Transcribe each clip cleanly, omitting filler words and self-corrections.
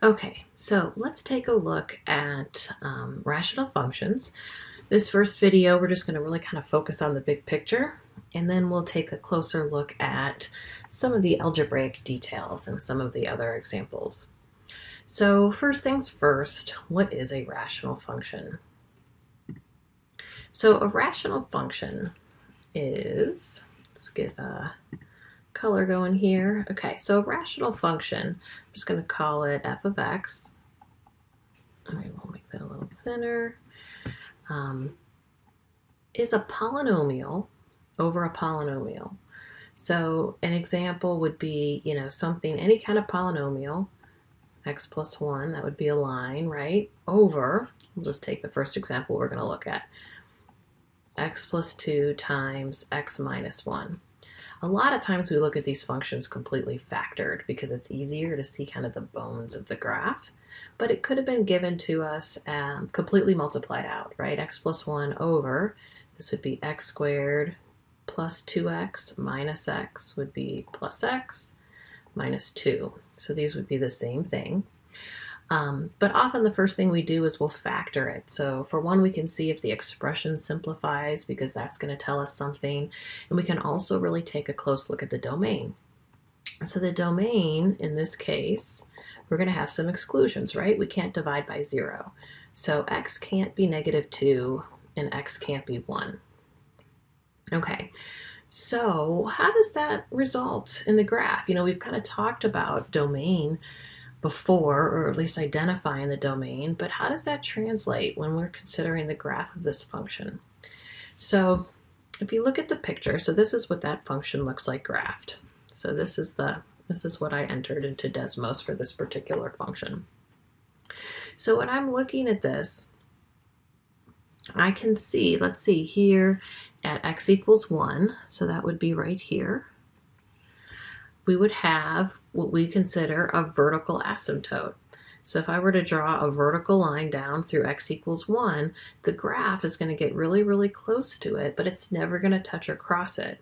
Okay, so let's take a look at rational functions. This first video, we're just going to really kind of focus on the big picture, and then we'll take a closer look at some of the algebraic details and some of the other examples. So first things first, what is a rational function? So a rational function is, let's get a color going here. Okay, so a rational function, I'm just going to call it f of x. All right, we'll make that a little thinner. Is a polynomial over a polynomial. So an example would be, something, any kind of polynomial, x plus 1, that would be a line, right? Over, we'll just take the first example we're going to look at, x plus 2 times x minus 1. A lot of times we look at these functions completely factored because it's easier to see kind of the bones of the graph, but it could have been given to us completely multiplied out, right? X plus 1 over, this would be x squared plus 2x minus x would be plus x minus 2. So these would be the same thing. But often the first thing we do is we'll factor it. So for one, we can see if the expression simplifies because that's going to tell us something. And we can also really take a close look at the domain. So the domain, in this case, we're going to have some exclusions, right? We can't divide by 0. So x can't be negative 2 and x can't be 1. Okay, so how does that result in the graph? We've kind of talked about domain before, or at least identifying the domain, but how does that translate when we're considering the graph of this function? So if you look at the picture, so this is what that function looks like graphed. So this is what I entered into Desmos for this particular function. So when I'm looking at this, I can see, let's see here at x equals 1, so that would be right here, we would have what we consider a vertical asymptote. So if I were to draw a vertical line down through x equals 1, the graph is going to get really, really close to it, but it's never going to touch or cross it.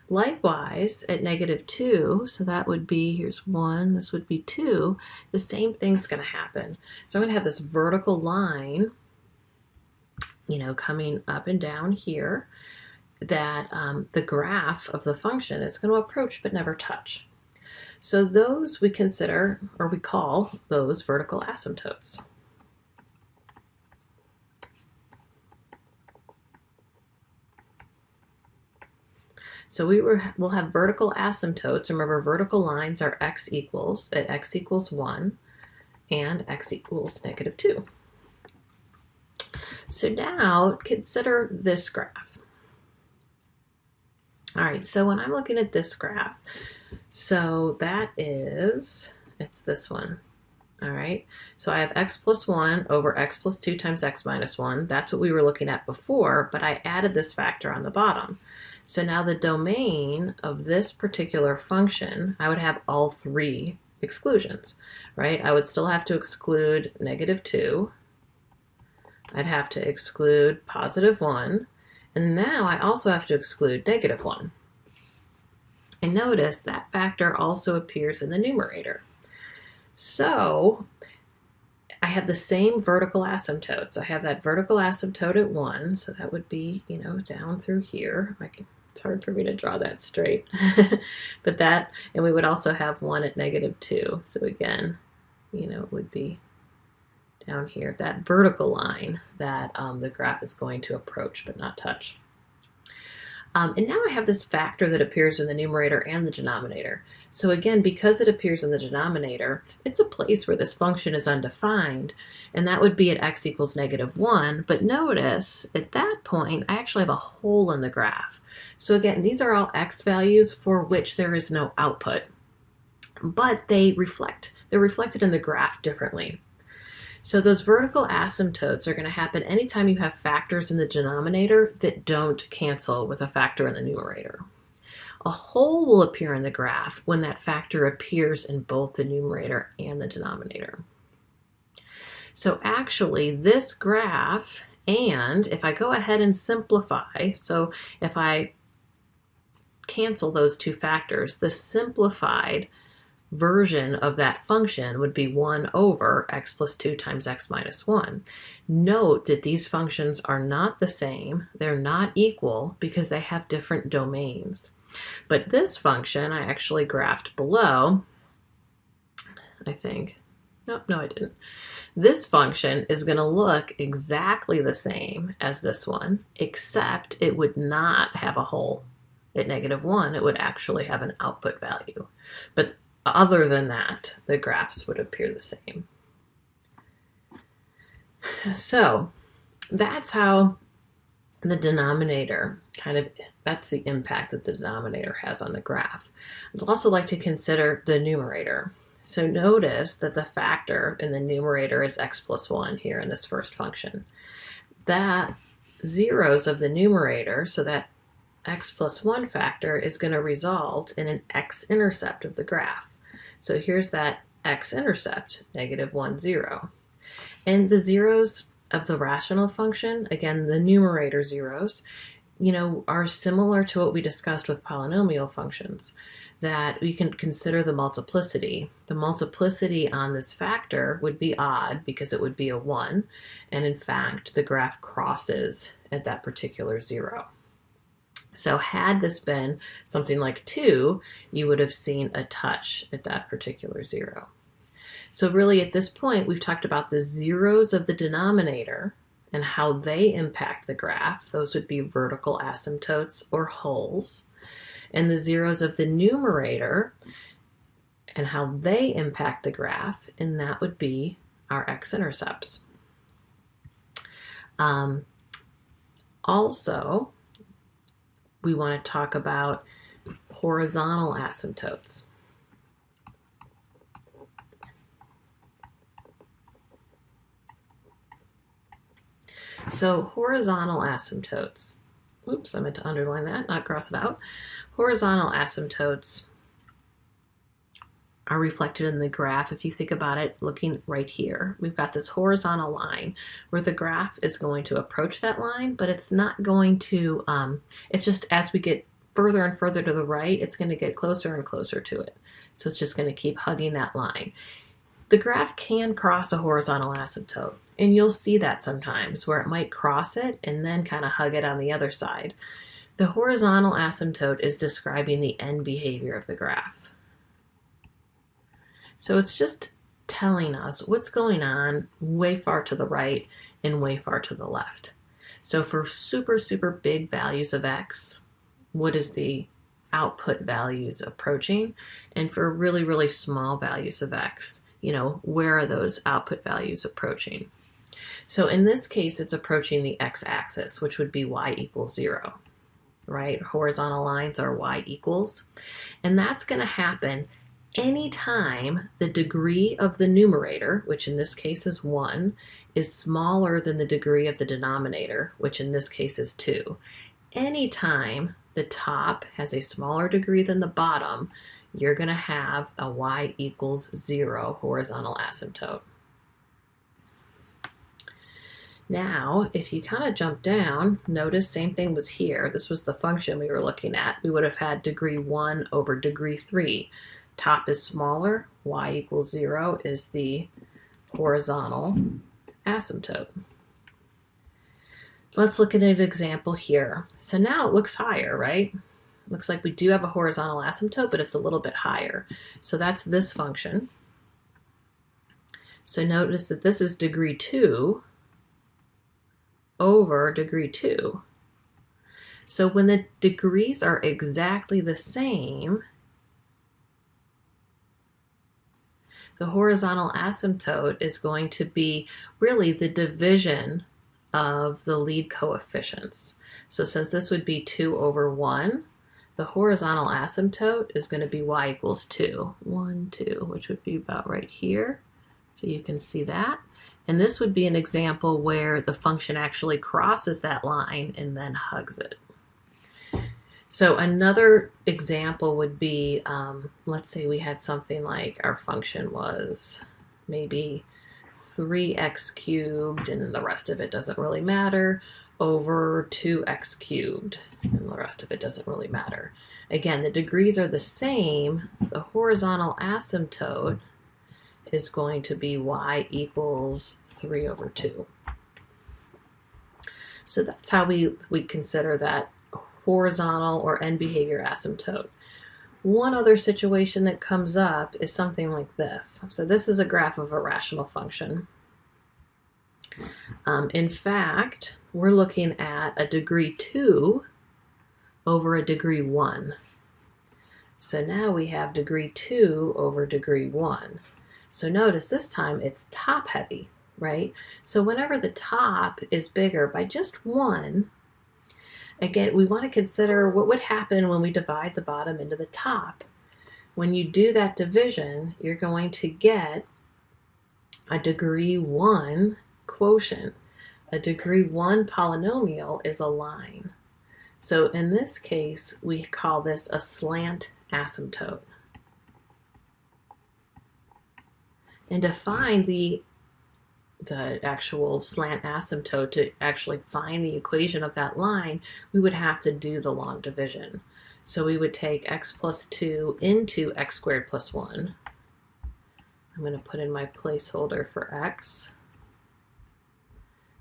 Likewise, at negative 2, so that would be, here's 1, this would be 2, the same thing's going to happen. So I'm going to have this vertical line, coming up and down here, that the graph of the function is going to approach but never touch. So those we consider, or we call those vertical asymptotes. So we'll have vertical asymptotes. Remember, vertical lines are x equals, at x equals 1 and x equals negative 2. So now consider this graph. All right, so when I'm looking at this graph, so that is, it's this one. All right, so I have x plus 1 over x plus 2 times x minus 1. That's what we were looking at before, but I added this factor on the bottom. So now the domain of this particular function, I would have all three exclusions, right? I would still have to exclude negative 2. I'd have to exclude positive 1. And now I also have to exclude negative 1. And notice that factor also appears in the numerator. So I have the same vertical asymptotes. I have that vertical asymptote at 1, so that would be, down through here. It's hard for me to draw that straight. But that, and we would also have 1 at negative 2. So again, it would be down here, that vertical line that the graph is going to approach but not touch. And now I have this factor that appears in the numerator and the denominator. So again, because it appears in the denominator, it's a place where this function is undefined, and that would be at x equals negative 1. But notice, at that point, I actually have a hole in the graph. So again, these are all x values for which there is no output, but they're reflected in the graph differently. So those vertical asymptotes are going to happen anytime you have factors in the denominator that don't cancel with a factor in the numerator. A hole will appear in the graph when that factor appears in both the numerator and the denominator. So actually this graph, and if I go ahead and simplify, so if I cancel those two factors, the simplified version of that function would be 1 over x plus 2 times x minus 1. Note that these functions are not the same. They're not equal because they have different domains. But this function I actually graphed below, I think. Nope, no, I didn't. This function is going to look exactly the same as this one, except it would not have a hole at -1. It would actually have an output value. But other than that, the graphs would appear the same. So that's how the denominator that's the impact that the denominator has on the graph. I'd also like to consider the numerator. So notice that the factor in the numerator is x plus 1 here in this first function. That zeros of the numerator, so that x plus 1 factor, is going to result in an x-intercept of the graph. So here's that x-intercept, -1, 0. And the zeros of the rational function, again, the numerator zeros, are similar to what we discussed with polynomial functions, that we can consider the multiplicity. The multiplicity on this factor would be odd because it would be a 1, and in fact, the graph crosses at that particular 0. So had this been something like 2, you would have seen a touch at that particular 0. So really at this point, we've talked about the zeros of the denominator and how they impact the graph. Those would be vertical asymptotes or holes. And the zeros of the numerator and how they impact the graph, and that would be our x-intercepts. Also, we want to talk about horizontal asymptotes. So horizontal asymptotes, oops, I meant to underline that, not cross it out. Horizontal asymptotes are reflected in the graph. If you think about it, looking right here, we've got this horizontal line where the graph is going to approach that line, but it's not going to, it's just as we get further and further to the right, it's going to get closer and closer to it. So it's just going to keep hugging that line. The graph can cross a horizontal asymptote, and you'll see that sometimes where it might cross it and then kind of hug it on the other side. The horizontal asymptote is describing the end behavior of the graph. So it's just telling us what's going on way far to the right and way far to the left. So for super, super big values of x, what is the output values approaching? And for really, really small values of x, where are those output values approaching? So in this case, it's approaching the x-axis, which would be y equals 0, right? Horizontal lines are y equals. And that's going to happen anytime the degree of the numerator, which in this case is 1, is smaller than the degree of the denominator, which in this case is 2. Anytime the top has a smaller degree than the bottom, you're going to have a y equals 0 horizontal asymptote. Now, if you kind of jump down, notice same thing was here. This was the function we were looking at. We would have had degree 1 over degree 3. Top is smaller, y equals 0 is the horizontal asymptote. Let's look at an example here. So now it looks higher, right? Looks like we do have a horizontal asymptote, but it's a little bit higher. So that's this function. So notice that this is degree 2 over degree 2. So when the degrees are exactly the same, the horizontal asymptote is going to be really the division of the lead coefficients. So since this would be 2 over 1, the horizontal asymptote is going to be y equals 2. 1, 2, which would be about right here. So you can see that. And this would be an example where the function actually crosses that line and then hugs it. So another example would be, let's say we had something like our function was maybe 3x cubed, and then the rest of it doesn't really matter, over 2x cubed, and the rest of it doesn't really matter. Again, the degrees are the same. The horizontal asymptote is going to be y equals 3 over 2. So that's how we consider that horizontal or end behavior asymptote. One other situation that comes up is something like this. So this is a graph of a rational function. In fact, we're looking at a degree 2 over a degree 1. So now we have degree 2 over degree 1. So notice this time it's top heavy, right? So whenever the top is bigger by just 1, again, we want to consider what would happen when we divide the bottom into the top. When you do that division, you're going to get a degree 1 quotient. A degree 1 polynomial is a line. So in this case, we call this a slant asymptote. And to find the actual slant asymptote, to actually find the equation of that line, we would have to do the long division. So we would take x plus 2 into x squared plus 1. I'm going to put in my placeholder for x.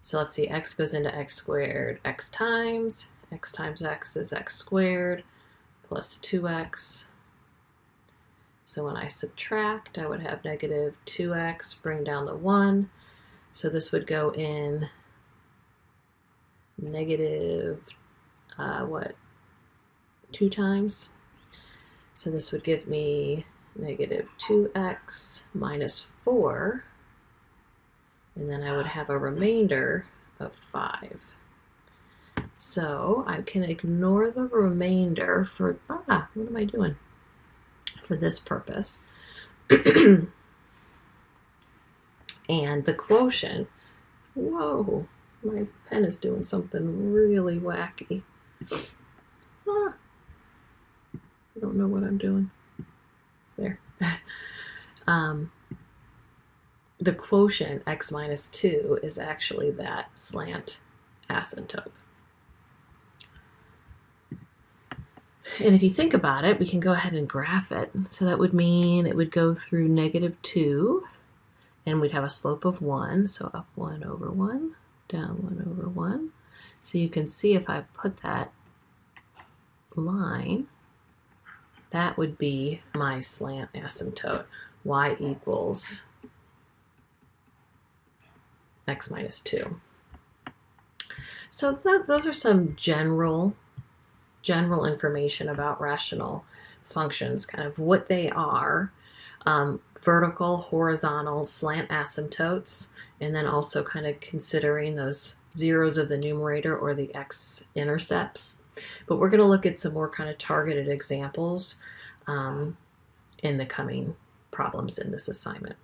So let's see, x goes into x squared, x times x is x squared plus 2x. So when I subtract, I would have negative 2x, bring down the 1. So this would go in negative, 2 times. So this would give me negative 2x minus 4. And then I would have a remainder of 5. So I can ignore the remainder for, what am I doing? For this purpose. And the quotient, whoa, my pen is doing something really wacky. I don't know what I'm doing. There. The quotient, x minus 2, is actually that slant asymptote. And if you think about it, we can go ahead and graph it. So that would mean it would go through negative 2, and we'd have a slope of 1. So up 1 over 1, down 1 over 1. So you can see if I put that line, that would be my slant asymptote, y equals x minus 2. So those are some general information about rational functions, kind of what they are, vertical, horizontal, slant asymptotes, and then also kind of considering those zeros of the numerator or the x-intercepts. But we're going to look at some more kind of targeted examples in the coming problems in this assignment.